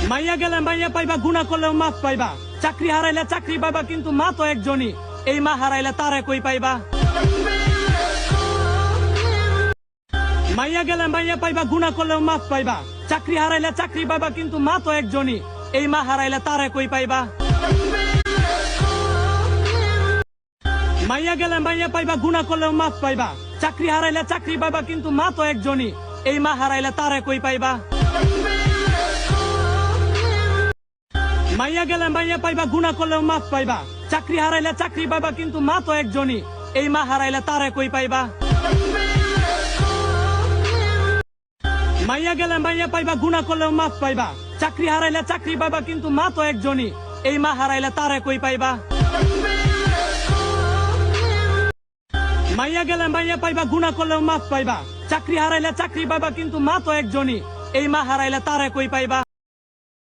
মাইয়া গেলে মাইয়া পাইবা, গুনাহ করলেও মাফ পাইবা। চাকরি হারাইলে চাকরি পাইবা, কিন্তু মা তো একজনই। এই মা হারাইলে তারে কই পাইবা। মাইয়া গেলে মাইয়া পাইবা, গুনাহ করলেও মাফ পাইবা। চাকরি হারাইলে চাকরি পাইবা, কিন্তু মা তো একজনই। এই মা হারাইলে তারে কই পাইবা। মাইয়া গেলে মাইয়া পাইবা, গুনাহ করলেও মাফ পাইবা। চাকরি হারাইলে চাকরি পাইবা, কিন্তু মা তো একজনই। এই মা হারাইলে তারে কই পাইবা। মাইয়া গেলে মাইয়া পাইবা, গুনাহ করলেও মাফ পাইবা। চাকরি হারাইলে চাকরি পাইবা, কিন্তু মা তো একজনই। এই মা হারাইলে তারে কই পাইবা। মাইয়া গেলে মাইয়া পাইবা, গুনাহ করলেও মাফ পাইবা। চাকরি হারাইলে চাকরি পাইবা, কিন্তু মা তো একজনই। এই মা হারাইলে তারে কই পাইবা। মাইয়া গেলে মাইয়া পাইবা, গুনাহ করলেও মাফ পাইবা। চাকরি হারাইলে চাকরি পাইবা, কিন্তু মা তো একজনই। এই মা হারাইলে তারে কই পাইবা।